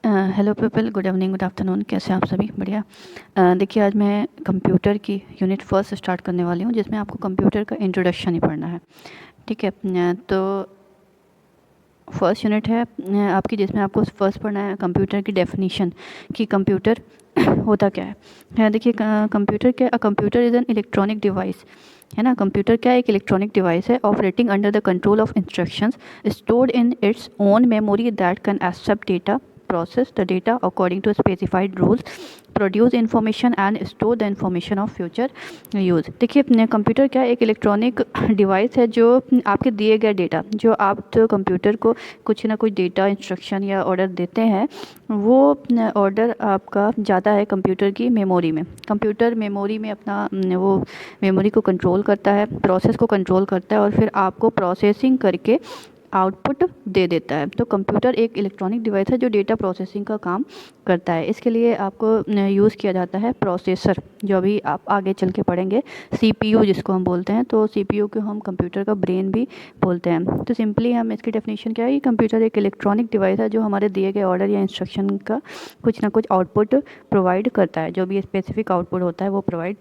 Hello people, good evening, good afternoon. कैसे हैं आप सभी? बढ़िया। देखिए, आज मैं कंप्यूटर की यूनिट फर्स्ट स्टार्ट करने वाली हूँ, जिसमें आपको कंप्यूटर का इंट्रोडक्शन ही पढ़ना है। ठीक है। तो फर्स्ट यूनिट है आपकी, जिसमें आपको फर्स्ट पढ़ना है कंप्यूटर की डेफिनीशन, कि कंप्यूटर होता क्या है। देखिए, computer is an electronic device, है ना। कंप्यूटर क्या है? एक इलेक्ट्रॉनिक डिवाइस है operating under the control of instructions stored in its own memory that can accept data, process the data according to specified rules, produce information and store the information of future use। देखिए, computer क्या है? एक electronic device है जो आपके दिए गए data, जो आप तो कंप्यूटर को कुछ ना कुछ डेटा, इंस्ट्रक्शन या ऑर्डर देते हैं, वो ऑर्डर आपका जाता है कंप्यूटर की मेमोरी में। कंप्यूटर मेमोरी में अपना वो मेमोरी को कंट्रोल करता है, प्रोसेस को कंट्रोल करता है, और फिर आपको प्रोसेसिंग करके आउटपुट दे देता है। तो कंप्यूटर एक इलेक्ट्रॉनिक डिवाइस है जो डेटा प्रोसेसिंग का काम करता है। इसके लिए आपको यूज़ किया जाता है प्रोसेसर, जो अभी आप आगे चल के पढ़ेंगे, सीपीयू जिसको हम बोलते हैं। तो सीपीयू को हम कंप्यूटर का ब्रेन भी बोलते हैं। तो सिंपली हम इसकी डेफिनेशन क्या है कि कंप्यूटर एक इलेक्ट्रॉनिक डिवाइस है जो हमारे दिए गए ऑर्डर या इंस्ट्रक्शन का कुछ ना कुछ आउटपुट प्रोवाइड करता है। जो भी स्पेसिफिक आउटपुट होता है वो प्रोवाइड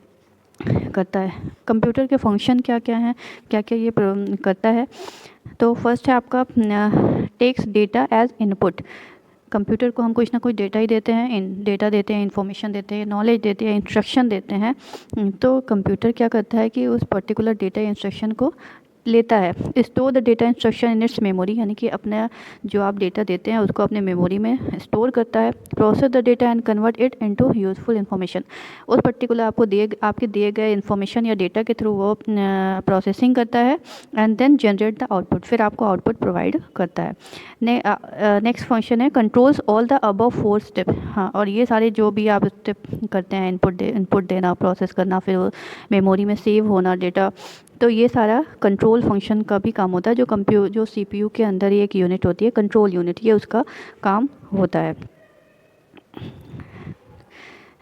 करता है। कंप्यूटर के फंक्शन क्या क्या हैं, क्या क्या ये करता है? तो फर्स्ट है आपका takes data as input. Computer को हम कुछ ना कुछ डेटा ही देते हैं, डेटा देते हैं, इन्फॉर्मेशन देते हैं, नॉलेज देते हैं, इंस्ट्रक्शन देते हैं। तो कंप्यूटर क्या करता है कि उस पर्टिकुलर डेटा या इंस्ट्रक्शन को लेता है। Store the data instruction in its memory, यानी कि अपना जो आप डेटा देते हैं उसको अपने मेमोरी में स्टोर करता है। Process the data and convert it into useful information. उस पर्टिकुलर आपके दिए गए इन्फॉर्मेशन या डेटा के थ्रू वो प्रोसेसिंग करता है and then generate the output, फिर आपको आउटपुट प्रोवाइड करता है। नेक्स्ट फंक्शन है controls all the above 4 step. हाँ, और ये सारे जो भी आप स्टेप करते हैं, इनपुट देना, प्रोसेस करना, फिर वो मेमोरी में सेव होना डेटा, तो ये सारा कंट्रोल फंक्शन का भी काम होता है। जो सीपीयू के अंदर ही एक यूनिट होती है, कंट्रोल यूनिट, ये उसका काम होता है।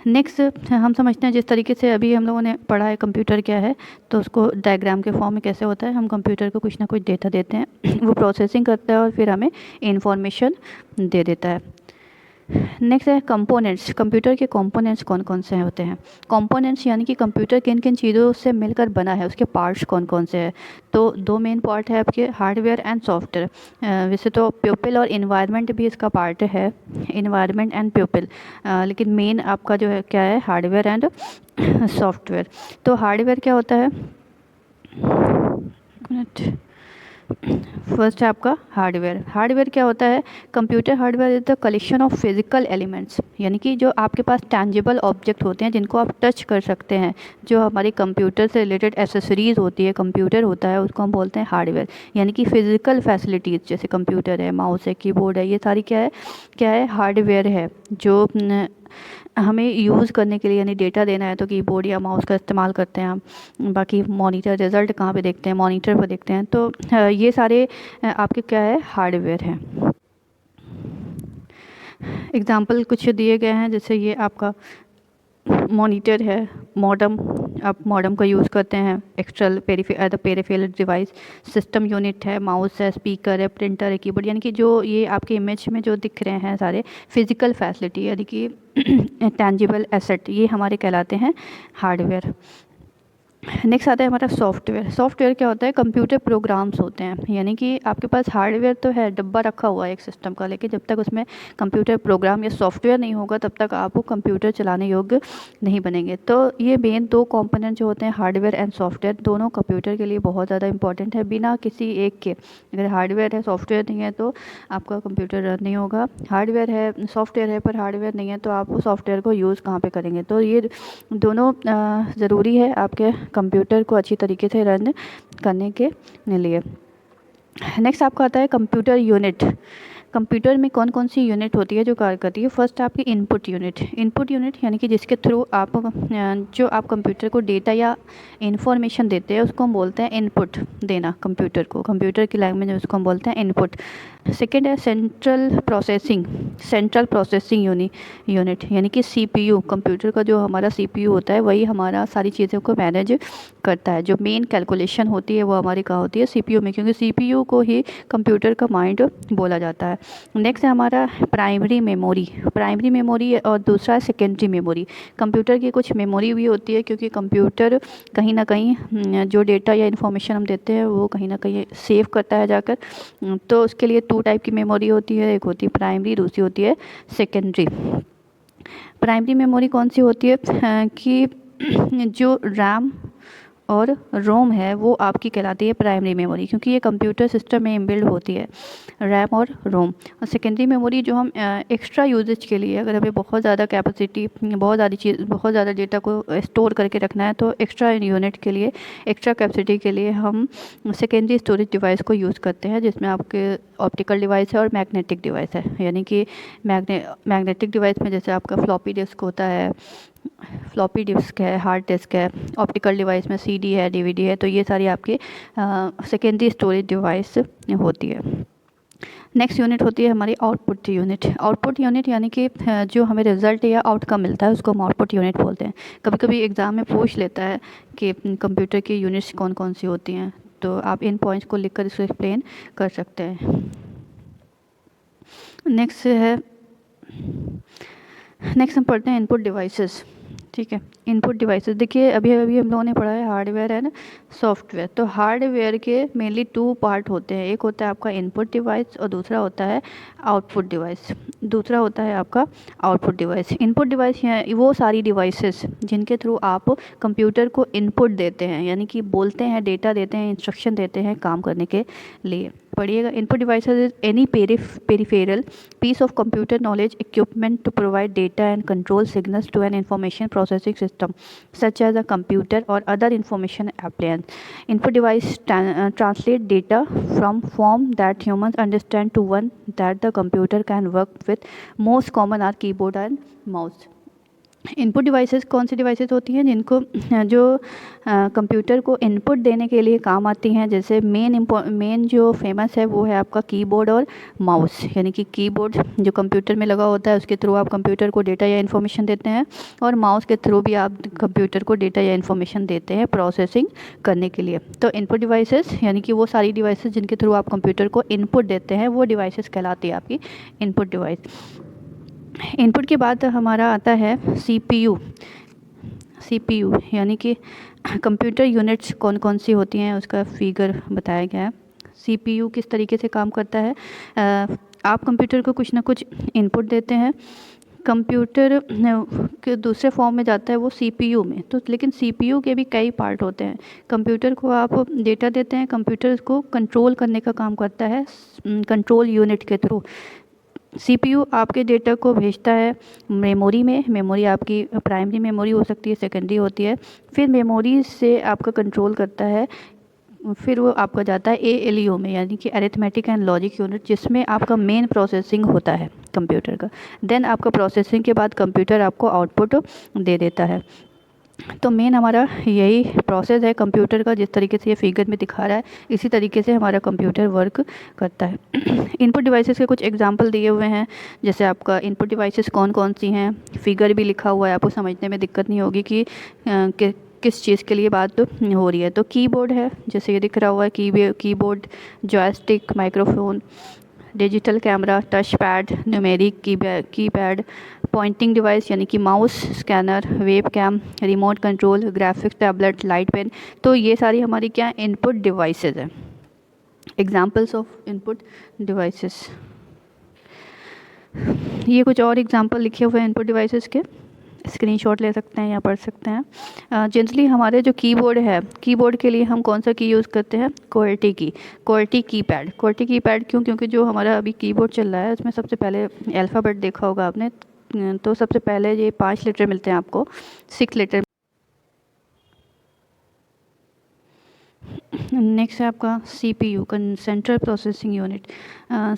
नेक्स्ट हम समझते हैं, जिस तरीके से अभी हम लोगों ने पढ़ा है कंप्यूटर क्या है, तो उसको डायग्राम के फॉर्म में कैसे होता है। हम कंप्यूटर को कुछ ना कुछ डेटा देते हैं, वो प्रोसेसिंग करता है और फिर हमें इंफॉर्मेशन दे देता है। नेक्स्ट है कंपोनेंट्स। कंप्यूटर के कंपोनेंट्स कौन कौन से होते हैं? कंपोनेंट्स यानी कि कंप्यूटर किन किन चीज़ों से मिलकर बना है, उसके पार्ट्स कौन कौन से हैं। तो दो मेन पार्ट है आपके, हार्डवेयर एंड सॉफ्टवेयर। वैसे तो प्यूपिल और इन्वायरमेंट भी इसका पार्ट है, इन्वायरमेंट एंड प्यूपिल, लेकिन मेन आपका जो है क्या है, हार्डवेयर एंड सॉफ्टवेयर। तो हार्डवेयर क्या होता है? फर्स्ट है आपका हार्डवेयर। हार्डवेयर क्या होता है? Computer hardware is the collection of physical elements, यानी कि जो आपके पास टैंजिबल ऑब्जेक्ट होते हैं जिनको आप टच कर सकते हैं, जो हमारे कंप्यूटर से रिलेटेड एसेसरीज होती है, कंप्यूटर होता है, उसको हम बोलते हैं हार्डवेयर। यानी कि फिजिकल फैसिलिटीज़, जैसे कंप्यूटर है, माउस है, कीबोर्ड है, ये सारी क्या है हार्डवेयर है, जो हमें यूज़ करने के लिए, यानी डेटा देना है तो कीबोर्ड या माउस का इस्तेमाल करते हैं हम। बाकी मॉनिटर, रिज़ल्ट कहाँ पे देखते हैं? मॉनिटर पर देखते हैं। तो ये सारे आपके क्या है, हार्डवेयर हैं। एग्जाम्पल कुछ दिए गए हैं, जैसे ये आपका मॉनिटर है, मॉडम, आप मॉडम का यूज़ करते हैं, external peripheral device. System unit है, माउस है, स्पीकर है, प्रिंटर है, कीबोर्ड, यानी कि जो ये आपके इमेज में जो दिख रहे हैं सारे फिजिकल फैसिलिटी, यानी कि टैंजिबल एसेट, ये हमारे कहलाते हैं हार्डवेयर। नेक्स्ट आता है हमारा सॉफ्टवेयर। सॉफ्टवेयर क्या होता है? कंप्यूटर प्रोग्राम्स होते हैं, यानी कि आपके पास हार्डवेयर तो है, डब्बा रखा हुआ है एक सिस्टम का, लेकिन जब तक उसमें कंप्यूटर प्रोग्राम या सॉफ्टवेयर नहीं होगा तब तक आप वो कंप्यूटर चलाने योग्य नहीं बनेंगे। तो ये मेन दो कंपोनेंट जो होते हैं, हार्डवेयर एंड सॉफ्टवेयर, दोनों कंप्यूटर के लिए बहुत ज़्यादा इंपॉर्टेंट है। बिना किसी एक के, अगर हार्डवेयर है सॉफ्टवेयर नहीं है तो आपका कंप्यूटर रन नहीं होगा। हार्डवेयर है, सॉफ्टवेयर है पर हार्डवेयर नहीं है, तो आप उस सॉफ्टवेयर को यूज़ कहाँ पे करेंगे? तो ये दोनों ज़रूरी है आपके कंप्यूटर को अच्छी तरीके से रन करने के लिए। नेक्स्ट आपका आता है कंप्यूटर यूनिट। कंप्यूटर में कौन कौन सी यूनिट होती है जो कार्य करती है? फर्स्ट आपकी इनपुट यूनिट। इनपुट यूनिट यानी कि जिसके थ्रू आप जो आप कंप्यूटर को डेटा या इन्फॉर्मेशन देते हैं उसको हम बोलते हैं इनपुट देना कंप्यूटर को। कंप्यूटर की लैंग्वेज में उसको हम बोलते हैं इनपुट। सेकेंड है सेंट्रल प्रोसेसिंग यूनिट, यानी कि सीपीयू। कंप्यूटर का जो हमारा सीपीयू होता है वही हमारा सारी चीज़ों को मैनेज करता है। जो मेन कैलकुलेशन होती है वो हमारी कहाँ होती है, सीपीयू में, क्योंकि सीपीयू को ही कंप्यूटर का माइंड बोला जाता है। नेक्स्ट है हमारा प्राइमरी मेमोरी और दूसरा है सेकेंडरी मेमोरी। कंप्यूटर की कुछ मेमोरी भी होती है, क्योंकि कंप्यूटर कहीं ना कहीं जो डेटा या इन्फॉर्मेशन हम देते हैं वो कहीं ना कहीं सेव करता है जाकर। तो उसके लिए 2 टाइप की मेमोरी होती है, एक होती है प्राइमरी, दूसरी होती है सेकेंडरी। प्राइमरी मेमोरी कौन सी होती है कि जो रैम और रोम है वो आपकी कहलाती है प्राइमरी मेमोरी, क्योंकि ये कंप्यूटर सिस्टम में इनबिल्ड होती है, रैम और रोम। और सेकेंडरी मेमोरी जो हम एक्स्ट्रा यूजेज के लिए, अगर हमें बहुत ज़्यादा कैपेसिटी, बहुत ज़्यादा डेटा को स्टोर करके रखना है, तो एक्स्ट्रा यूनिट के लिए, एक्स्ट्रा कैपेसिटी के लिए हम सेकेंडरी स्टोरेज डिवाइस को यूज़ करते हैं, जिसमें आपके ऑप्टिकल डिवाइस है और मैग्नेटिक डिवाइस है। यानी कि मैग्नेटिक डिवाइस में जैसे आपका फ्लॉपी डिस्क होता है, फ्लॉपी डिस्क है, हार्ड डिस्क है। ऑप्टिकल डिवाइस में सीडी है, डीवीडी है। तो ये सारी आपकी सेकेंडरी स्टोरेज डिवाइस होती है। नेक्स्ट यूनिट होती है हमारी आउटपुट यूनिट यानी कि जो हमें रिजल्ट या आउटकम मिलता है उसको हम आउटपुट यूनिट बोलते हैं। कभी कभी एग्ज़ाम में पूछ लेता है कि कंप्यूटर की यूनिट्स कौन कौन सी होती हैं, तो आप इन पॉइंट्स को लिखकर इसको एक्सप्लेन कर सकते हैं। नेक्स्ट हम पढ़ते हैं इनपुट डिवाइसेस। ठीक है, इनपुट डिवाइसेस देखिए, अभी अभी हम लोगों ने पढ़ा है हार्डवेयर एंड सॉफ्टवेयर। तो हार्डवेयर के मेनली 2 पार्ट होते हैं, एक होता है आपका इनपुट डिवाइस और दूसरा होता है आउटपुट डिवाइस। इनपुट डिवाइस वो सारी डिवाइसेस जिनके थ्रू आप कंप्यूटर को इनपुट देते हैं, यानी कि बोलते हैं, डेटा देते हैं, इंस्ट्रक्शन देते हैं काम करने के लिए। पढ़िएगा, input devices is any peripheral piece of computer knowledge equipment to provide data and control signals to an information processing system such as a computer or other information appliance. Input device translate data from form that humans understand to one that the computer can work with. Most common are keyboard and mouse. Input devices कौन सी devices होती हैं जिनको जो computer को input देने के लिए काम आती हैं। जैसे मेन जो फेमस है वो है आपका कीबोर्ड और माउस, यानी कि कीबोर्ड जो कंप्यूटर में लगा होता है उसके थ्रू आप कंप्यूटर को डेटा या इन्फॉर्मेशन देते हैं, और माउस के थ्रू भी आप कंप्यूटर को डेटा या इन्फॉर्मेशन देते हैं प्रोसेसिंग करने के लिए। तो इनपुट डिवाइसेस यानी कि वो सारी डिवाइसेस जिनके थ्रू आप कंप्यूटर को इनपुट देते हैं वो डिवाइसेस कहलाती है आपकी इनपुट डिवाइस। इनपुट के बाद हमारा आता है सीपीयू यानी कि कंप्यूटर यूनिट्स कौन कौन सी होती हैं उसका फिगर बताया गया है। सीपीयू किस तरीके से काम करता है, आप कंप्यूटर को कुछ ना कुछ इनपुट देते हैं, कंप्यूटर के दूसरे फॉर्म में जाता है वो सीपीयू में। तो लेकिन सीपीयू के भी कई पार्ट होते हैं। कंप्यूटर को आप डेटा देते हैं, कंप्यूटर को कंट्रोल करने का काम करता है कंट्रोल यूनिट के थ्रू। सीपीयू आपके डेटा को भेजता है मेमोरी में, मेमोरी आपकी प्राइमरी मेमोरी हो सकती है, सेकेंडरी होती है। फिर मेमोरी से आपका कंट्रोल करता है, फिर वो आपका जाता है एएलयू में, यानी कि अरिथमेटिक एंड लॉजिक यूनिट, जिसमें आपका मेन प्रोसेसिंग होता है कंप्यूटर का। देन आपका प्रोसेसिंग के बाद कंप्यूटर आपको आउटपुट दे देता है। तो मेन हमारा यही प्रोसेस है कंप्यूटर का, जिस तरीके से ये फिगर में दिखा रहा है इसी तरीके से हमारा कंप्यूटर वर्क करता है। इनपुट डिवाइसेस के कुछ एग्जांपल दिए हुए हैं, जैसे आपका इनपुट डिवाइसेस कौन कौन सी हैं, फिगर भी लिखा हुआ है, आपको समझने में दिक्कत नहीं होगी कि किस चीज़ के लिए बात हो रही है। तो कीबोर्ड है, जैसे ये दिख रहा हुआ है keyboard, joystick, microphone, digital camera, touch pad, numeric keypad, pointing device यानी कि mouse, scanner, web cam, remote control, graphics tablet, light pen. तो ये सारी हमारी क्या इनपुट डिवाइसेस हैं, एग्जांपल्स ऑफ इनपुट डिवाइसेस। ये कुछ और एग्जांपल लिखे हुए हैं इनपुट डिवाइसेस के, स्क्रीनशॉट ले सकते हैं या पढ़ सकते हैं। जनरली हमारे जो कीबोर्ड है, कीबोर्ड के लिए हम कौन सा की यूज़ करते हैं, क्वालिटी कीपैड क्यों, क्योंकि जो हमारा अभी कीबोर्ड चल रहा है उसमें सबसे पहले अल्फ़ाबेट देखा होगा आपने, तो सबसे पहले ये 5 लेटर मिलते हैं आपको, 6 लेटर नेक्स्ट है आपका CPU central processing unit.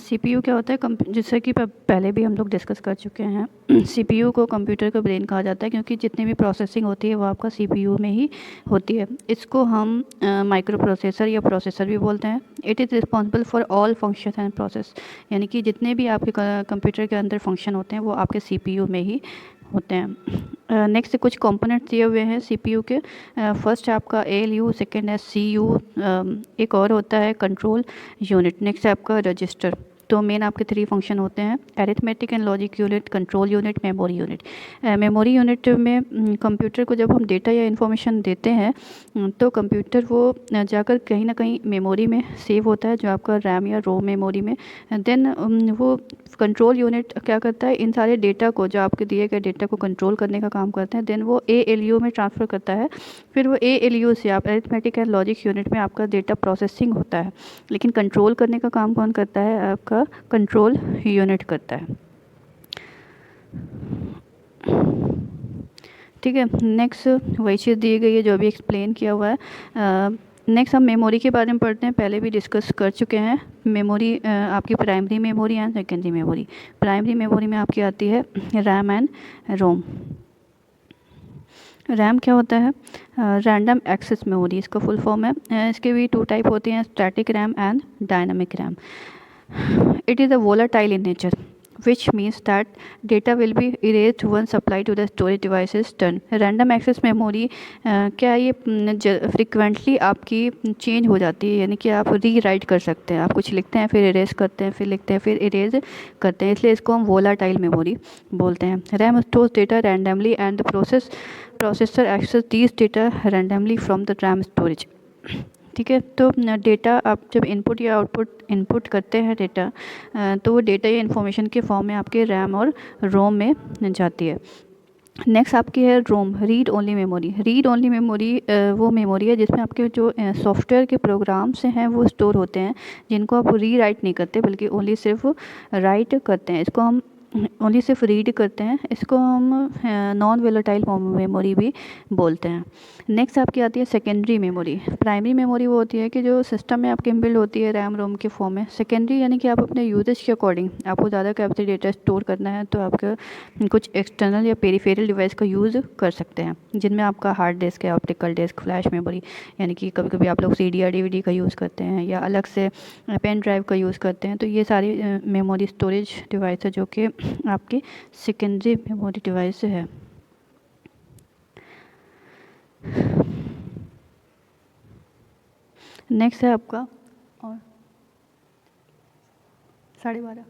CPU क्या होता है, जैसे कि पहले भी हम लोग डिस्कस कर चुके हैं CPU को कंप्यूटर का ब्रेन कहा जाता है, क्योंकि जितनी भी प्रोसेसिंग होती है वो आपका CPU में ही होती है। इसको हम माइक्रो प्रोसेसर या प्रोसेसर भी बोलते हैं। It is responsible for all function and process, यानी कि जितने भी आपके कंप्यूटर के अंदर फंक्शन होते हैं वो आपके CPU में ही होते हैं। नेक्स्ट कुछ कंपोनेंट्स दिए हुए हैं CPU के। फर्स्ट है आपका ALU, सेकेंड है CU, एक और होता है कंट्रोल यूनिट। नेक्स्ट है आपका रजिस्टर। तो मेन आपके 3 फंक्शन होते हैं, arithmetic and logic unit, control unit, memory unit. Memory unit में कंप्यूटर को जब हम डेटा या इन्फॉर्मेशन देते हैं तो कंप्यूटर वो जाकर कहीं ना कहीं मेमोरी में सेव होता है, जो आपका रैम या रोम मेमोरी में। देन वो कंट्रोल यूनिट क्या करता है, इन सारे डेटा को, जो आपके दिए गए डेटा को कंट्रोल करने का काम करते हैं। देन वो ALU में ट्रांसफ़र करता है। फिर वो ALU से आप अरिथमेटिक एंड लॉजिक यूनिट में आपका डेटा प्रोसेसिंग होता है। लेकिन कंट्रोल करने का काम कौन करता है, आपका कंट्रोल यूनिट करता है। ठीक है, नेक्स्ट वही चीज़ दी गई है जो अभी एक्सप्लेन किया हुआ है। नेक्स्ट हम मेमोरी के बारे में पढ़ते हैं, पहले भी डिस्कस कर चुके हैं। मेमोरी आपकी primary memory and secondary memory. Primary memory में आपकी आती है रैम एंड रोम। रैम क्या होता है, रैंडम एक्सेस मेमोरी इसका फुल फॉर्म है। इसके भी 2 टाइप होते हैं, static RAM and dynamic RAM. It is a volatile in nature, which means that data will be erased once supplied to the storage device is done. Random access memory क्या ये frequently आपकी change हो जाती है, यानी कि आप री राइट कर सकते हैं। आप कुछ लिखते हैं फिर इरेज करते हैं, फिर लिखते हैं फिर इरेज करते हैं, इसलिए इसको हम वोलाटाइल मेमोरी बोलते हैं। RAM stores data randomly and the processor access these data randomly from the RAM storage. ठीक है, तो डेटा आप जब इनपुट या आउटपुट इनपुट करते हैं डेटा, तो वो डेटा या इन्फॉर्मेशन के फॉर्म में आपके रैम और रोम में जाती है। नेक्स्ट आपकी है ROM, read only memory. Read only memory वो मेमोरी है जिसमें आपके जो सॉफ्टवेयर के प्रोग्राम्स हैं वो स्टोर होते हैं, जिनको आप री राइट नहीं करते बल्कि ओनली सिर्फ राइट करते हैं। इसको हम ओनली सिर्फ रीड करते हैं, इसको हम नॉन वोलेटाइल मेमोरी भी बोलते हैं। नेक्स्ट आपकी आती है सेकेंडरी मेमोरी। प्राइमरी मेमोरी वो होती है कि जो सिस्टम में आपके इनबिल्ट होती है रैम रोम के फॉर्म में। सेकेंडरी यानी कि आप अपने यूजेज के अकॉर्डिंग, आपको ज़्यादा कैपेसिटी डेटा स्टोर करना है तो आपका कुछ एक्सटर्नल या पेरिफेरल डिवाइस का यूज़ कर सकते हैं, जिनमें आपका हार्ड डिस्क है, ऑप्टिकल डिस्क, फ्लैश मेमोरी, यानी कि कभी कभी आप लोग CD या DVD का यूज़ करते हैं या अलग से पेन ड्राइव का यूज़ करते हैं। तो ये सारी मेमोरी स्टोरेज डिवाइस है जो कि आपकी सेकेंडरी मेमोरी डिवाइस है। नेक्स्ट है आपका और 12:30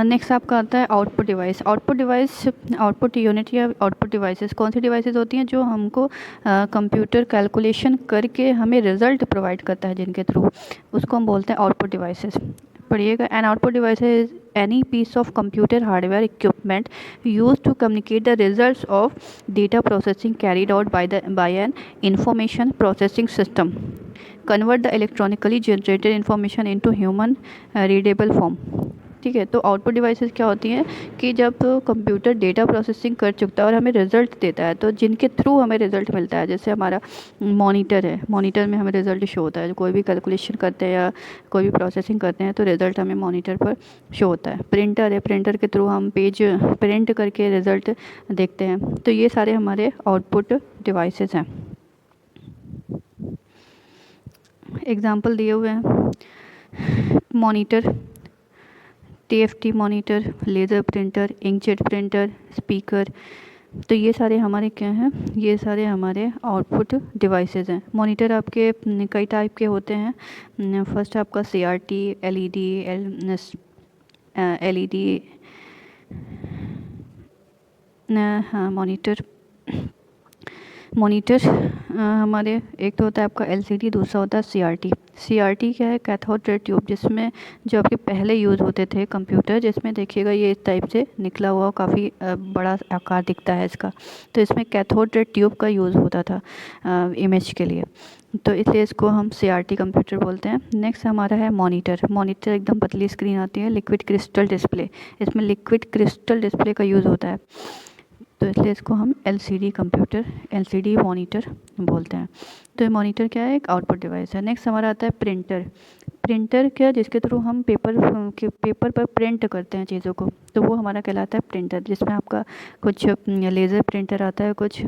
नेक्स्ट आपका आता है आउटपुट डिवाइस। आउटपुट यूनिट या आउटपुट डिवाइसेस कौन सी डिवाइसेस होती हैं, जो हमको कंप्यूटर कैलकुलेशन करके हमें रिजल्ट प्रोवाइड करता है, जिनके थ्रू, उसको हम बोलते हैं आउटपुट डिवाइसेस। पढ़िएगा, an output device is any piece of computer hardware equipment use to communicate the results of data processing carried out by an information processing system, convert the electronically generated information into human readable form. ठीक है, तो output devices क्या होती हैं कि जब computer data processing कर चुकता है और हमें रिजल्ट देता है, तो जिनके थ्रू हमें रिजल्ट मिलता है, जैसे हमारा मॉनिटर है, मॉनिटर में हमें रिजल्ट शो होता है। कोई भी कैलकुलेशन करते हैं या कोई भी प्रोसेसिंग करते हैं तो रिजल्ट हमें मॉनिटर पर शो होता है। प्रिंटर है, प्रिंटर के थ्रू हम पेज प्रिंट करके रिजल्ट देखते हैं। तो ये सारे हमारे आउटपुट डिवाइसेस हैं। एग्जाम्पल दिए हुए हैं, monitor, TFT monitor, laser printer, inkjet printer, speaker. तो ये सारे हमारे क्या हैं, ये सारे हमारे आउटपुट डिवाइसेस हैं। मॉनिटर आपके कई टाइप के होते हैं। फर्स्ट आपका CRT, LED, हाँ मॉनिटर हमारे एक तो होता है आपका LCD, दूसरा होता है CRT। CRT क्या है, कैथोड रे ट्यूब, जिसमें जो आपके पहले यूज़ होते थे कंप्यूटर, जिसमें देखिएगा ये इस टाइप से निकला हुआ काफ़ी बड़ा आकार दिखता है इसका, तो इसमें कैथोड रे ट्यूब का यूज़ होता था इमेज के लिए, तो इसलिए इसको हम CRT कंप्यूटर बोलते हैं। नेक्स्ट हमारा है मॉनिटर एकदम पतली स्क्रीन आती है, लिक्विड क्रिस्टल डिस्प्ले, इसमें लिक्विड क्रिस्टल डिस्प्ले का यूज़ होता है। तो इसलिए इसको हम LCD कंप्यूटर, LCD मॉनिटर बोलते हैं। तो ये मॉनिटर क्या है, एक आउटपुट डिवाइस है। नेक्स्ट हमारा आता है प्रिंटर। प्रिंटर क्या, जिसके थ्रू हम पेपर पर प्रिंट करते हैं चीज़ों को, तो वो हमारा कहलाता है प्रिंटर, जिसमें आपका कुछ लेज़र प्रिंटर आता है, कुछ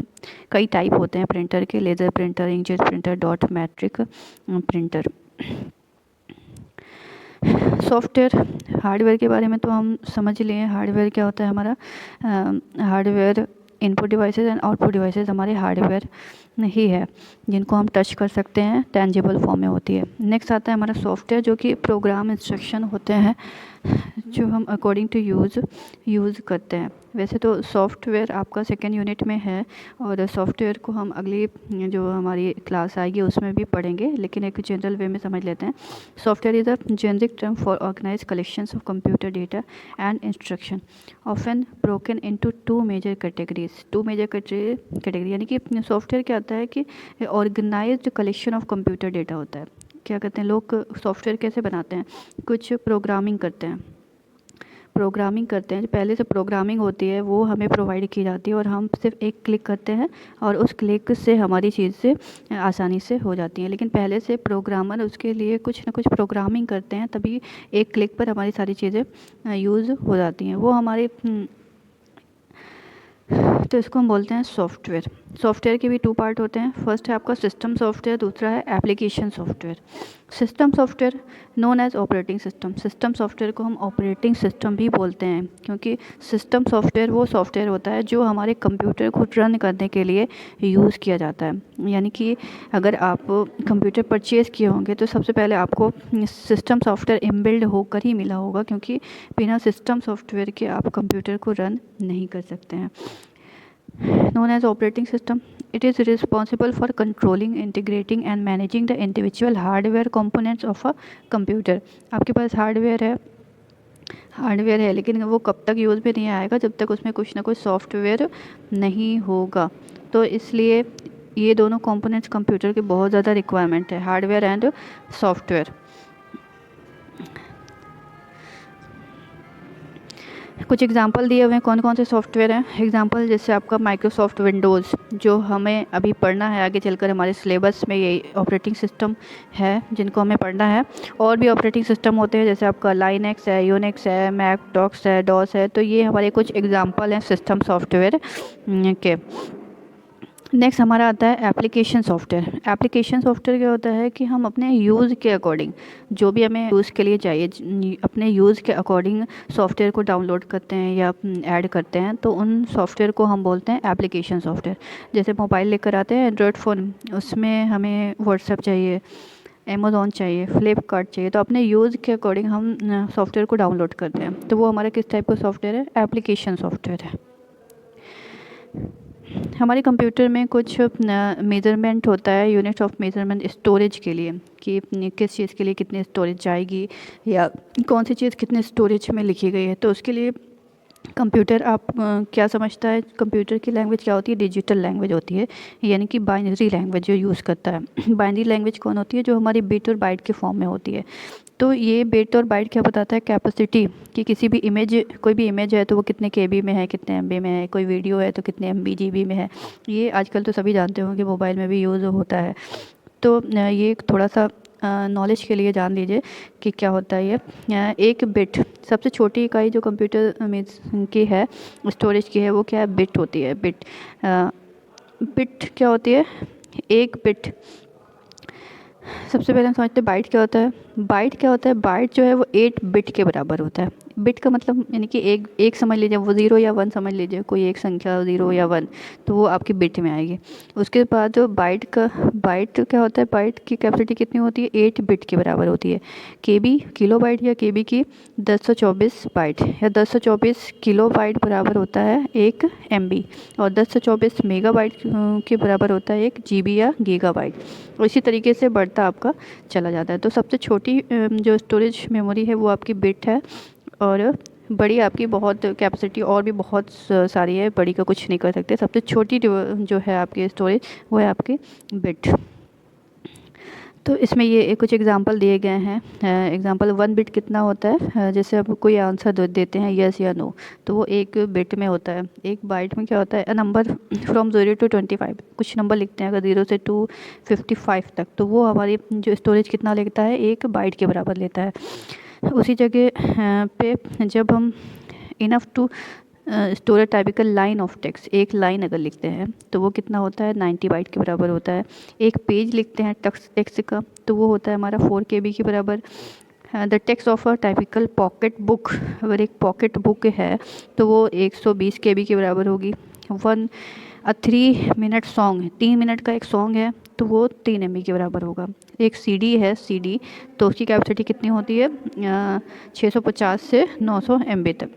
कई टाइप होते हैं प्रिंटर के, laser printer, inkjet printer, dot matric printer. Software, hardware के बारे में तो हम समझ लिए। हार्डवेयर क्या होता है हमारा, hardware input devices and output devices हमारे हार्डवेयर ही है, जिनको हम टच कर सकते हैं, टेंजिबल फॉर्म में होती है। नेक्स्ट आता है हमारा सॉफ्टवेयर, जो कि प्रोग्राम इंस्ट्रक्शन होते हैं जो हम अकॉर्डिंग टू यूज़ करते हैं। वैसे तो सॉफ्टवेयर आपका सेकेंड यूनिट में है, और सॉफ्टवेयर को हम अगली जो हमारी क्लास आएगी उसमें भी पढ़ेंगे, लेकिन एक जनरल वे में समझ लेते हैं। Software is a generic term for organize collections of computer data and instruction, often broken into two major categories. Two major category यानी कि सॉफ्टवेयर क्या होता है कि organized collection of computer data होता है। क्या कहते हैं लोग, सॉफ्टवेयर कैसे बनाते हैं, कुछ प्रोग्रामिंग करते हैं, जो पहले से प्रोग्रामिंग होती है वो हमें प्रोवाइड की जाती है, और हम सिर्फ एक क्लिक करते हैं और उस क्लिक से हमारी चीज़ें आसानी से हो जाती हैं। लेकिन पहले से प्रोग्रामर उसके लिए कुछ ना कुछ प्रोग्रामिंग करते हैं, तभी एक क्लिक पर हमारी सारी चीज़ें यूज़ हो जाती हैं, वो हमारे तो इसको हम बोलते हैं सॉफ्टवेयर। सॉफ्टवेयर के भी टू पार्ट होते हैं। फर्स्ट है आपका सिस्टम सॉफ्टवेयर, दूसरा है application software. System software known as operating system. System software को हम ऑपरेटिंग सिस्टम भी बोलते हैं, क्योंकि सिस्टम सॉफ्टवेयर वो सॉफ्टवेयर होता है जो हमारे कंप्यूटर को रन करने के लिए यूज़ किया जाता है। यानी कि अगर आप कंप्यूटर परचेज़ किए होंगे तो सबसे पहले आपको सिस्टम सॉफ्टवेयर इनबिल्ड होकर ही मिला होगा, क्योंकि बिना सिस्टम सॉफ्टवेयर के आप कंप्यूटर को रन नहीं कर सकते हैं। Known as operating system, it is responsible for controlling, integrating and managing the individual hardware components of a computer. आपके पास हार्डवेयर है लेकिन वो कब तक यूज़ में नहीं आएगा जब तक उसमें कुछ ना कुछ सॉफ्टवेयर नहीं होगा। तो इसलिए ये दोनों कंपोनेंट्स कंप्यूटर के बहुत ज़्यादा रिक्वायरमेंट है, हार्डवेयर एंड सॉफ्टवेयर। कुछ एग्जांपल दिए हुए हैं कौन कौन से सॉफ्टवेयर हैं। एग्जांपल जैसे आपका माइक्रोसॉफ्ट विंडोज़, जो हमें अभी पढ़ना है, आगे चलकर हमारे सिलेबस में ये ऑपरेटिंग सिस्टम है जिनको हमें पढ़ना है। और भी ऑपरेटिंग सिस्टम होते हैं, जैसे आपका लाइनक्स है, यूनिक्स है, मैकडॉक्स है, डॉस है। तो ये हमारे कुछ एग्जाम्पल हैं सिस्टम सॉफ्टवेयर के। नेक्स्ट हमारा आता है एप्लीकेशन सॉफ्टवेयर। एप्लीकेशन सॉफ्टवेयर क्या होता है कि हम अपने यूज़ के अकॉर्डिंग, जो भी हमें यूज़ के लिए चाहिए, अपने यूज़ के अकॉर्डिंग सॉफ्टवेयर को डाउनलोड करते हैं या ऐड करते हैं, तो उन सॉफ्टवेयर को हम बोलते हैं एप्लीकेशन सॉफ्टवेयर। जैसे मोबाइल लेकर आते हैं एंड्रॉयड फ़ोन, उसमें हमें व्हाट्सएप चाहिए, अमेज़ॉन चाहिए, फ्लिपकार्ट चाहिए, तो अपने यूज़ के अकॉर्डिंग हम सॉफ्टवेयर को डाउनलोड करते हैं, तो वो हमारा किस टाइप का सॉफ्टवेयर है, एप्लीकेशन सॉफ्टवेयर है। हमारे कंप्यूटर में कुछ मेज़रमेंट होता है, यूनिट ऑफ मेज़रमेंट स्टोरेज के लिए, कि किस चीज़ के लिए कितनी स्टोरेज जाएगी या कौन सी चीज़ कितने स्टोरेज में लिखी गई है। तो उसके लिए कंप्यूटर आप क्या समझता है, कंप्यूटर की लैंग्वेज क्या होती है, डिजिटल लैंग्वेज होती है, यानी कि बाइनरी लैंग्वेज जो यूज़ करता है। बाइनरी लैंग्वेज कौन होती है, जो हमारी बिट और बाइट के फॉर्म में होती है। तो ये बिट और बाइट क्या बताता है, कैपेसिटी, कि किसी भी इमेज, कोई भी इमेज है तो वो कितने केबी में है, कितने एमबी में है, कोई वीडियो है तो कितने एमबी जीबी में है। ये आजकल तो सभी जानते होंगे, मोबाइल में भी यूज़ होता है। तो ये थोड़ा सा नॉलेज के लिए जान लीजिए कि क्या होता है ये। एक बिट, सबसे छोटी इकाई जो कंप्यूटर में की है, स्टोरेज की है, वो क्या है, बिट होती है। बिट क्या होती है, एक बिट। सबसे पहले हम समझते हैं बाइट क्या होता है। बाइट जो है वो 8 बिट के बराबर होता है। बिट का मतलब यानी कि एक समझ लीजिए, वो 0 या 1 समझ लीजिए, कोई एक संख्या 0 या 1, तो वो आपकी बिट में आएगी। उसके बाद जो बाइट क्या होता है, बाइट की कैपेसिटी कितनी होती है, 8 बिट के बराबर होती है। केबी, किलो बाइट या केबी की 1024 बाइट या 1024 किलो बाइट बराबर होता है 1 एमबी, और 1024 मेगा बाइट के बराबर होता है 1 जीबी या गीगा बाइट। और इसी तरीके से बढ़ता आपका चला जाता है। तो सबसे छोटी जो स्टोरेज मेमोरी है वो आपकी बिट है, और बड़ी आपकी बहुत कैपेसिटी और भी बहुत सारी है, बड़ी का कुछ नहीं कर सकते। सबसे छोटी जो है आपकी स्टोरेज, वो है आपकी बिट। तो इसमें ये कुछ एग्जांपल दिए गए हैं। एग्जांपल 1 बिट कितना होता है, जैसे आप कोई आंसर देते हैं यस या नो, तो वो 1 बिट में होता है। 1 बाइट में क्या होता है, अ नंबर फ्रॉम 0 to 25, कुछ नंबर लिखते हैं अगर 0 से 255 तक, तो वो हमारी जो स्टोरेज कितना लेता है, 1 बाइट के बराबर लेता है। उसी जगह पे जब हम enough to store typical line of text, एक लाइन अगर लिखते हैं तो वो कितना होता है, 90 बाइट के बराबर होता है। एक पेज लिखते हैं टेक्स्ट का, तो वो होता है हमारा 4 KB के बराबर। The text of a typical pocket book, अगर एक पॉकेट बुक है तो वो 120 KB के बराबर होगी। 3 मिनट सॉन्ग है, 3 मिनट का एक सॉन्ग है, तो वो 3 MB के बराबर होगा। एक CD है, CD, तो उसकी कैपेसिटी कितनी होती है, 650 से 900 MB तक।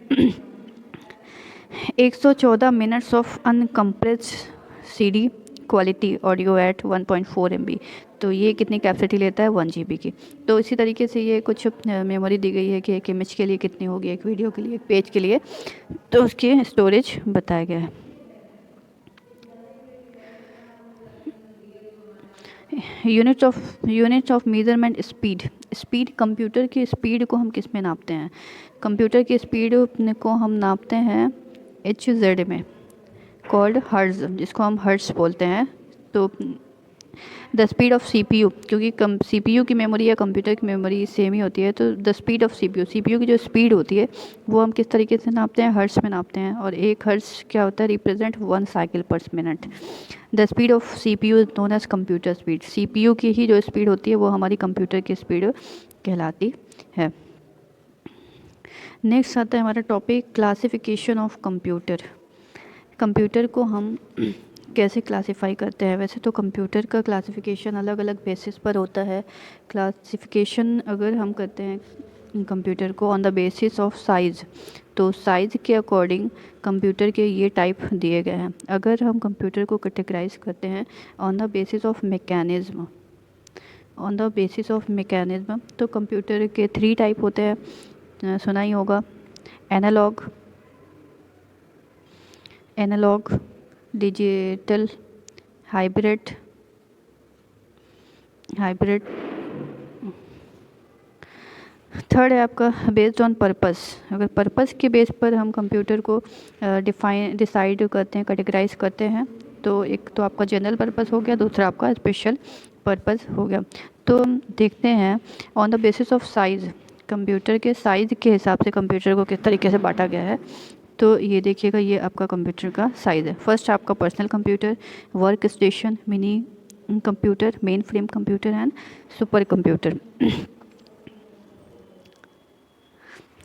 114 minutes of uncompressed CD quality audio at 1.4 MB, तो ये कितनी कैपेसिटी लेता है, 1 GB की। तो इसी तरीके से ये कुछ मेमोरी दी गई है कि एक इमेज के लिए कितनी होगी, एक वीडियो के लिए, एक पेज के लिए, तो उसकी स्टोरेज बताया गया है। Units of measurement speed, computer की स्पीड को हम किस में नापते हैं, कंप्यूटर की स्पीड को हम नापते हैं HZ में, कॉल्ड हर्ट्ज, जिसको हम हर्ट्ज बोलते हैं। तो द स्पीड ऑफ CPU, क्योंकि CPU की मेमोरी या कंप्यूटर की मेमोरी सेम ही होती है, तो द स्पीड ऑफ CPU की जो स्पीड होती है वो हम किस तरीके से नापते हैं, हर्ट्ज में नापते हैं। और एक हर्ट्ज क्या होता है, represent 1 cycle per minute. The speed of CPU is known as computer speed, CPU की ही जो स्पीड होती है वो हमारी कंप्यूटर की स्पीड कहलाती है। नेक्स्ट आता है हमारा topic classification of computer. Computer को हम कैसे क्लासिफाई करते हैं, वैसे तो कंप्यूटर का क्लासिफिकेशन अलग अलग बेसिस पर होता है। क्लासिफिकेशन अगर हम करते हैं कंप्यूटर को on the basis of size, तो साइज़ के अकॉर्डिंग कंप्यूटर के ये टाइप दिए गए हैं। अगर हम कंप्यूटर को कैटेगराइज करते हैं on the basis of mechanism, तो कंप्यूटर के 3 टाइप होते हैं, सुना ही होगा, एनालॉग, डिजिटल, हाइब्रिड। थर्ड है आपका बेस्ड ऑन पर्पस। अगर पर्पस के बेस पर हम कंप्यूटर को डिसाइड करते हैं, कैटेगराइज करते हैं, तो एक तो आपका जनरल पर्पस हो गया, दूसरा आपका स्पेशल पर्पस हो गया। तो देखते हैं on the basis of size, computer के साइज़ के हिसाब से कंप्यूटर को किस तरीके से बांटा गया है। तो ये देखिएगा, ये आपका कंप्यूटर का साइज़ है। फर्स्ट आपका personal computer, work station, mini computer, main frame computer and super computer.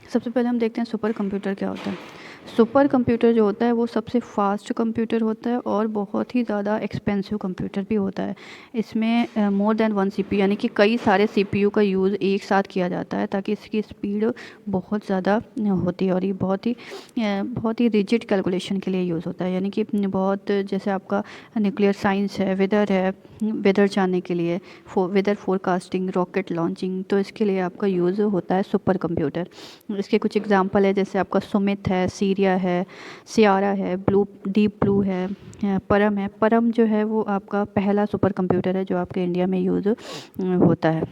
सबसे पहले हम देखते हैं सुपर कंप्यूटर क्या होता है। सुपर कंप्यूटर जो होता है वो सबसे फास्ट कंप्यूटर होता है और बहुत ही ज़्यादा एक्सपेंसिव कंप्यूटर भी होता है। इसमें मोर देन 1 CPU, यानी कि कई सारे CPU का यूज़ एक साथ किया जाता है, ताकि इसकी स्पीड बहुत ज़्यादा होती है। और ये बहुत ही रिजिड कैलकुलेशन के लिए यूज़ होता है, यानी कि बहुत, जैसे आपका न्यूक्लियर साइंस है, वेदर जानने के लिए, वेदर फोरकास्टिंग, रॉकेट लॉन्चिंग, तो इसके लिए आपका यूज़ होता है सुपर कंप्यूटर। इसके कुछ एग्जांपल है, जैसे आपका सुमित है, सीरिया है, सियारा है, डीप ब्लू है, परम है। परम जो है वो आपका पहला सुपर कंप्यूटर है जो आपके इंडिया में यूज़ होता है।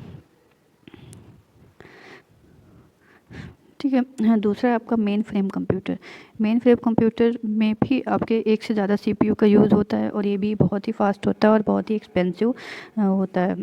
ठीक है। दूसरा है आपका main frame computer. Main frame computer में भी आपके एक से ज़्यादा CPU का यूज़ होता है और ये भी बहुत ही फास्ट होता है और बहुत ही एक्सपेंसिव होता है।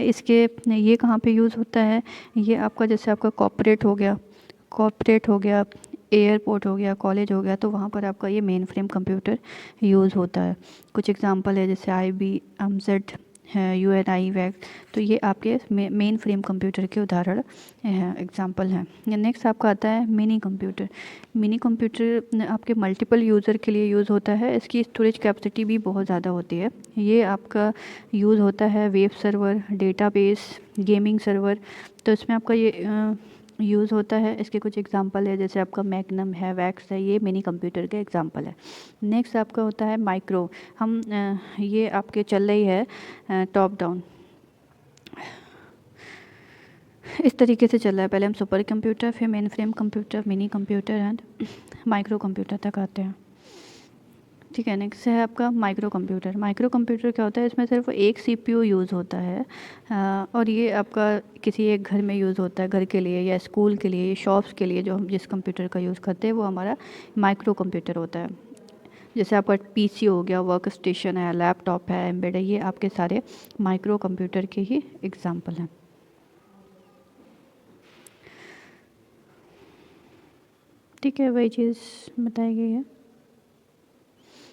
इसके ये कहाँ पे यूज़ होता है, ये आपका जैसे आपका कॉर्पोरेट हो गया, एयरपोर्ट हो गया, कॉलेज हो गया, तो वहाँ पर आपका ये मेन फ्रेम कंप्यूटर यूज़ होता है। कुछ एग्जांपल है, जैसे IBM Z है, UNI वैक, तो ये आपके मेन फ्रेम कंप्यूटर के उदाहरण हैं, एग्जांपल हैं। नेक्स्ट आपका आता है मिनी कंप्यूटर। मिनी कंप्यूटर आपके मल्टीपल यूज़र के लिए यूज़ होता है। इसकी स्टोरेज कैपेसिटी भी बहुत ज़्यादा होती है। ये आपका यूज़ होता है web server, database, gaming server, तो इसमें आपका ये यूज़ होता है। इसके कुछ एग्जांपल है, जैसे आपका मैग्नम है, वैक्स है, ये मिनी कंप्यूटर के एग्जांपल है। नेक्स्ट आपका होता है माइक्रो। ये आपके चल रही है टॉप डाउन, इस तरीके से चल रहा है। पहले हम सुपर कंप्यूटर, फिर main frame computer, mini computer and micro computer तक आते हैं। ठीक है। नेक्स्ट है आपका माइक्रो कंप्यूटर। माइक्रो कंप्यूटर क्या होता है, इसमें सिर्फ एक सीपीयू यूज़ होता है और ये आपका किसी एक घर में यूज़ होता है, घर के लिए या स्कूल के लिए, शॉप्स के लिए। जो हम जिस कंप्यूटर का यूज़ करते हैं वो हमारा माइक्रो कंप्यूटर होता है। जैसे आपका पीसी हो गया, वर्क स्टेशन है, लैपटॉप है, एम्बेड है, ये आपके सारे माइक्रो कंप्यूटर के ही एग्जाम्पल हैं। ठीक है, वही चीज़ बताई गई है।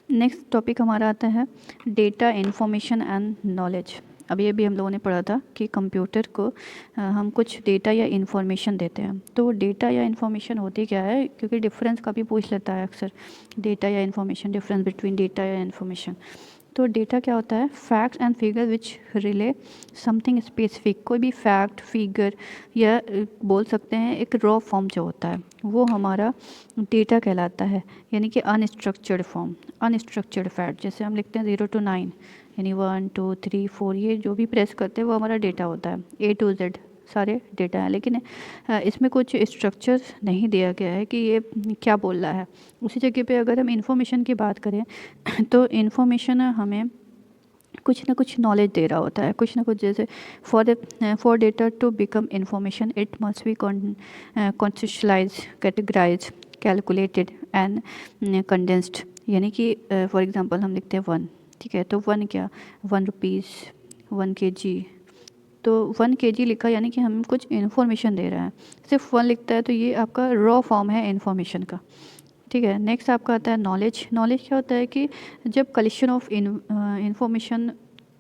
नेक्स्ट टॉपिक हमारा आता है डेटा, इंफॉर्मेशन एंड नॉलेज। अभी अभी हम लोगों ने पढ़ा था कि कंप्यूटर को हम कुछ डेटा या इन्फॉर्मेशन देते हैं। तो डेटा या इन्फॉर्मेशन होती क्या है, क्योंकि डिफरेंस का भी पूछ लेता है अक्सर, डेटा या इन्फॉर्मेशन, डिफरेंस बिटवीन डेटा या इन्फॉर्मेशन। तो डेटा क्या होता है, facts and figure which relay something specific. कोई भी फैक्ट, फिगर या बोल सकते हैं एक रॉ फॉर्म जो होता है वो हमारा डेटा कहलाता है, यानी कि अनस्ट्रक्चर्ड फॉर्म, अनस्ट्रक्चर्ड फैक्ट। जैसे हम लिखते हैं 0 to 9, यानी 1 2 3 4, ये जो भी प्रेस करते हैं वो हमारा डेटा होता है। A to Z सारे डेटा हैं, लेकिन इसमें कुछ स्ट्रक्चर नहीं दिया गया है कि ये क्या बोल रहा है। उसी जगह पे अगर हम इंफॉर्मेशन की बात करें तो इंफॉर्मेशन हमें कुछ ना कुछ नॉलेज दे रहा होता है, कुछ ना कुछ। जैसे for data to become information it must be conceptualize, categorize, calculated and condensed. यानी कि फॉर एग्जांपल हम लिखते हैं 1, ठीक है, तो 1 क्या, 1 रुपीज़, 1 kg। तो 1 kg लिखा यानी कि हम कुछ इन्फॉर्मेशन दे रहे हैं। सिर्फ 1 लिखता है तो ये आपका रॉ फॉर्म है इन्फॉर्मेशन का। ठीक है। नेक्स्ट आपका आता है नॉलेज। नॉलेज क्या होता है कि जब कलेक्शन ऑफ इन्फॉर्मेशन,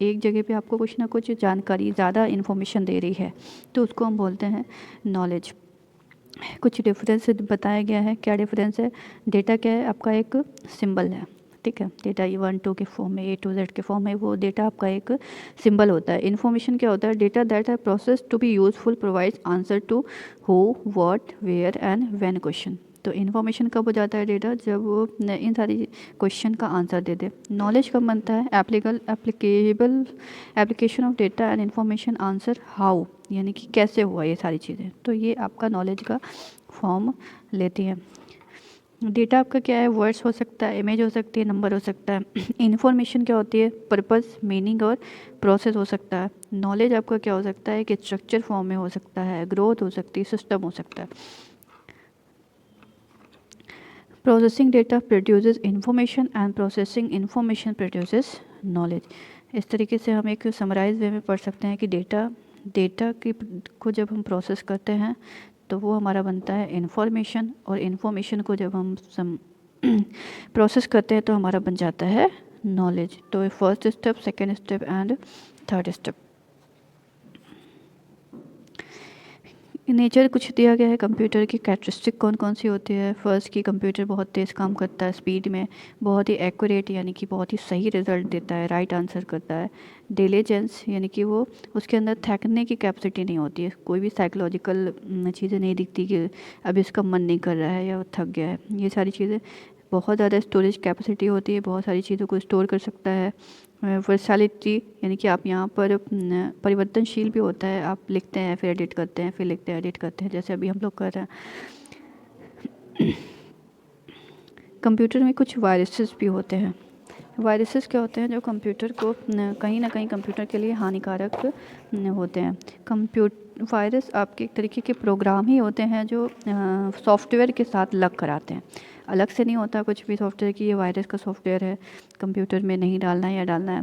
एक जगह पे आपको कुछ ना कुछ जानकारी, ज़्यादा इन्फॉर्मेशन दे रही है, तो उसको हम बोलते हैं नॉलेज। कुछ डिफरेंस बताया गया है। क्या डिफरेंस है, डेटा क्या है आपका, एक सिंबल है, ठीक है। डेटा 1 2 के फॉर्म में, A to Z के फॉर्म में, वो डेटा आपका एक सिंबल होता है। इन्फॉर्मेशन क्या होता है, डेटा दैट है process to be useful, provides answer to who, what, where and when question. तो इन्फॉर्मेशन कब हो जाता है डेटा, जब वो इन सारी क्वेश्चन का आंसर दे दे। नॉलेज कब बनता है, applicable application of data and information answer how, यानी कि कैसे हुआ ये सारी चीज़ें। तो ये आपका नॉलेज का फॉर्म लेती है। डेटा आपका क्या है, वर्ड्स हो सकता है, इमेज हो सकती है, नंबर हो सकता है। इन्फॉर्मेशन क्या होती है, पर्पस, मीनिंग और प्रोसेस हो सकता है। नॉलेज आपका क्या हो सकता है कि स्ट्रक्चर फॉर्म में हो सकता है, ग्रोथ हो सकती है, सिस्टम हो सकता है। Processing data produces information and processing information produces knowledge. इस तरीके से हम एक समराइज वे में पढ़ सकते हैं कि डेटा की को जब हम प्रोसेस करते हैं तो वो हमारा बनता है इन्फॉर्मेशन, और इन्फॉर्मेशन को जब हम प्रोसेस करते हैं तो हमारा बन जाता है नॉलेज। तो first step, second step and third step. Nature कुछ दिया गया है कंप्यूटर की, कैरेक्टरिस्टिक कौन कौन सी होती है। फर्स्ट की कंप्यूटर बहुत तेज़ काम करता है, स्पीड में, बहुत ही एक्यूरेट यानी कि बहुत ही सही रिजल्ट देता है, राइट आंसर करता है। डिलीजेंस यानी कि वो उसके अंदर थकने की कैपेसिटी नहीं होती है, कोई भी साइकोलॉजिकल चीज़ें नहीं दिखती कि अभी इसका मन नहीं कर रहा है या वो थक गया है, ये सारी चीज़ें। बहुत ज़्यादा स्टोरेज कैपेसिटी होती है, बहुत सारी चीज़ों को स्टोर कर सकता है। वर्सैलिटी यानी कि आप यहाँ पर परिवर्तनशील भी होता है, आप लिखते हैं फिर एडिट करते हैं, फिर लिखते हैं एडिट करते हैं, जैसे अभी हम लोग कर रहे हैं। कंप्यूटर में कुछ वायरसेस भी होते हैं। वायरसेस क्या होते हैं, जो कंप्यूटर को कहीं ना कहीं कंप्यूटर के लिए हानिकारक होते हैं। वायरस आपके एक तरीके के प्रोग्राम ही होते हैं जो सॉफ्टवेयर के साथ लग कर आते हैं, अलग से नहीं होता कुछ भी सॉफ्टवेयर की ये वायरस का सॉफ्टवेयर है, कंप्यूटर में नहीं डालना है या डालना है।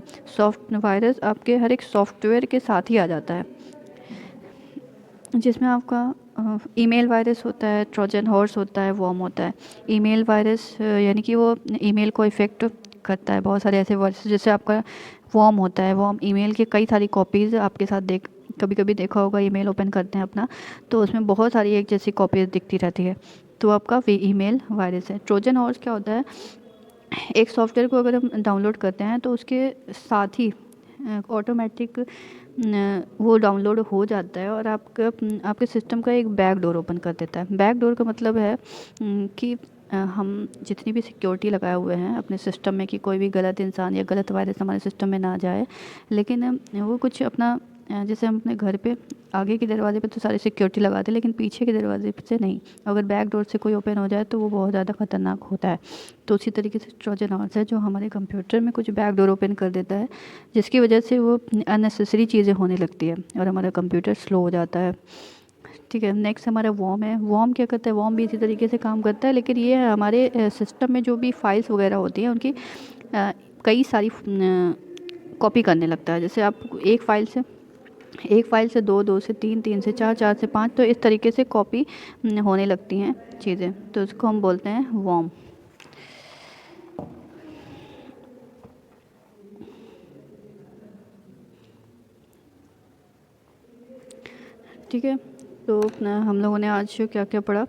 वायरस आपके हर एक सॉफ्टवेयर के साथ ही आ जाता है, जिसमें आपका ईमेल वायरस होता है, ट्रोजन हॉर्स होता है, वॉर्म होता है। ईमेल वायरस यानी कि वो ईमेल को इफ़ेक्ट करता है। बहुत सारे ऐसे वायरस, जैसे आपका वॉर्म होता है, वॉर्म ईमेल की कई सारी कॉपीज़ आपके साथ कभी कभी देखा होगा, ईमेल ओपन करते हैं अपना तो उसमें बहुत सारी एक जैसी कॉपीज़ दिखती रहती है, तो आपका ईमेल वायरस है। ट्रोजन हॉर्स क्या होता है, एक सॉफ्टवेयर को अगर हम डाउनलोड करते हैं तो उसके साथ ही ऑटोमेटिक वो डाउनलोड हो जाता है और आपके सिस्टम का एक बैक डोर ओपन कर देता है। बैक डोर का मतलब है कि हम जितनी भी सिक्योरिटी लगाए हुए हैं अपने सिस्टम में कि कोई भी गलत इंसान या गलत वायरस हमारे सिस्टम में ना जाए, लेकिन वो कुछ अपना जैसे हम अपने घर पे आगे के दरवाजे पे तो सारी सिक्योरिटी लगाते हैं, लेकिन पीछे के दरवाजे से नहीं। अगर बैक डोर से कोई ओपन हो जाए तो वो बहुत ज़्यादा ख़तरनाक होता है। तो उसी तरीके से ट्रोजन हॉर्स है जो हमारे कंप्यूटर में कुछ बैक डोर ओपन कर देता है, जिसकी वजह से वो अननेसेसरी चीज़ें होने लगती है और हमारा कंप्यूटर स्लो हो जाता है। ठीक है, नेक्स्ट हमारा वॉर्म है। वॉर्म क्या करता है? वॉर्म भी इसी तरीके से काम करता है, लेकिन ये हमारे सिस्टम में जो भी फाइल्स वगैरह होती हैं उनकी कई सारी कॉपी करने लगता है। जैसे आप एक फ़ाइल से दो, दो से तीन, तीन से चार, चार से पाँच, तो इस तरीके से कॉपी होने लगती हैं चीज़ें, तो इसको हम बोलते हैं वॉर्म। ठीक है, तो हम लोगों ने आज क्या क्या पढ़ा?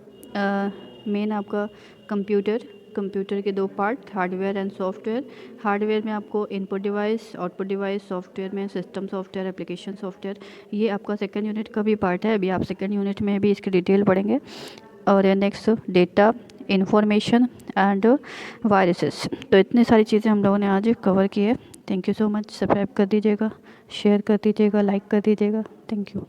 मेन आपका कंप्यूटर के दो part, hardware and software. Hardware में आपको input device, output device, software में सिस्टम सॉफ्टवेयर, एप्लीकेशन सॉफ्टवेयर। ये आपका सेकंड यूनिट का भी पार्ट है, अभी आप सेकंड यूनिट में भी इसकी डिटेल पढ़ेंगे। और next data, information and viruses. तो इतनी सारी चीज़ें हम लोगों ने आज कवर की है। Thank you so much. Subscribe कर दीजिएगा, शेयर कर दीजिएगा, लाइक कर दीजिएगा। Thank you.